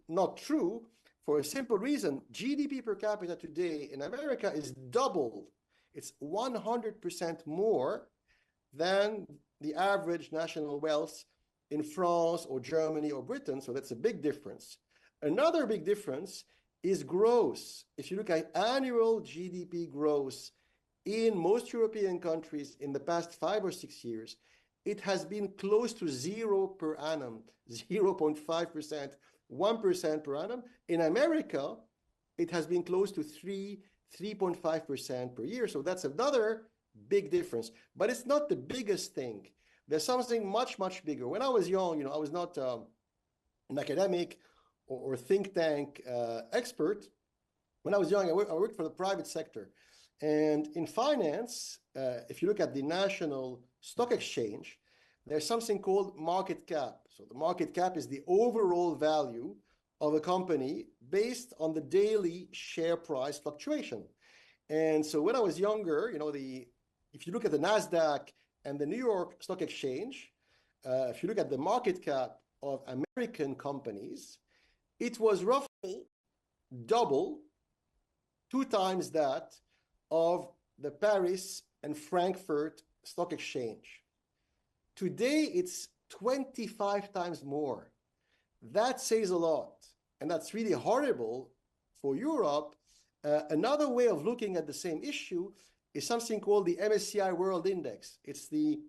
not true for a simple reason. GDP per capita today in America is double. It's 100% more than the average national wealth in France or Germany or Britain. So that's a big difference. Another big difference is growth. If you look at annual GDP growth in most European countries in the past 5 or 6 years, it has been close to 0 per annum, 0.5%, 1% per annum. In America, it has been close to 3.5% per year. So that's another big difference. But it's not the biggest thing. There's something much, much bigger. When I was young, I was not an academic or think tank expert. When I was young, I worked for the private sector. And in finance, if you look at the national stock exchange, there's something called market cap. So the market cap is the overall value of a company based on the daily share price fluctuation. And so when I was younger, if you look at the NASDAQ and the New York Stock Exchange, if you look at the market cap of American companies, it was roughly double, 2 times that of the Paris and Frankfurt Stock Exchange. Today, it's 25 times more. That says a lot, and that's really horrible for Europe. Another way of looking at the same issue is something called the MSCI World Index. It's the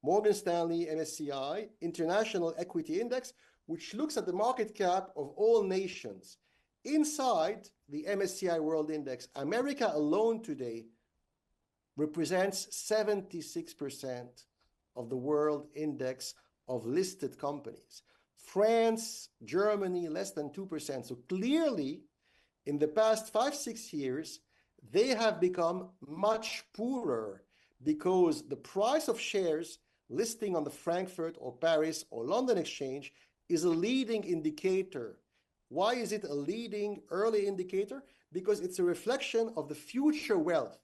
Morgan Stanley MSCI International Equity Index, which looks at the market cap of all nations. Inside the MSCI World Index, America alone today represents 76% of the world index of listed companies. France, Germany, less than 2%. So clearly, in the past 5-6 years, they have become much poorer because the price of shares listing on the Frankfurt or Paris or London exchange is a leading indicator. Why is it a leading early indicator? Because it's a reflection of the future wealth.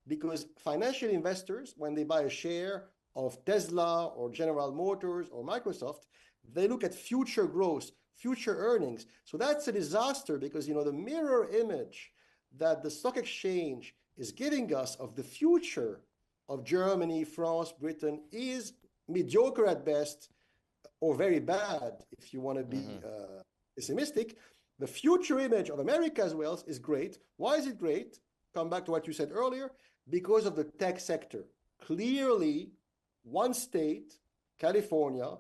Because financial investors, when they buy a share of Tesla or General Motors or Microsoft, they look at future growth, future earnings. So that's a disaster because, the mirror image that the stock exchange is giving us of the future of Germany, France, Britain is mediocre at best or very bad if you want to be pessimistic. The future image of America's wealth is great. Why is it great? Come back to what you said earlier. Because of the tech sector. Clearly, one state, California,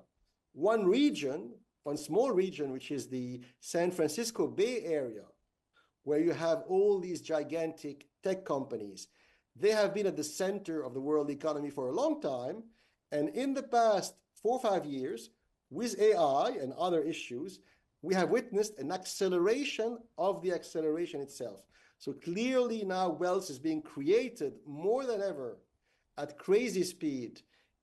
one region, one small region, which is the San Francisco Bay Area, where you have all these gigantic tech companies. They have been at the center of the world economy for a long time. And in the past 4 or 5 years, with AI and other issues, we have witnessed an acceleration of the acceleration itself. So clearly now wealth is being created more than ever at crazy speed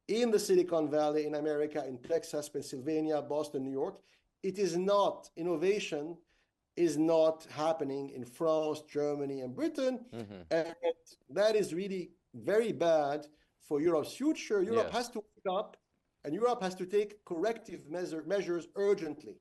in the Silicon Valley, in America, in Texas, Pennsylvania, Boston, New York. It is not, innovation is not happening in France, Germany, and Britain. And that is really very bad for Europe's future. Europe has to wake up, and Europe has to take corrective measures urgently.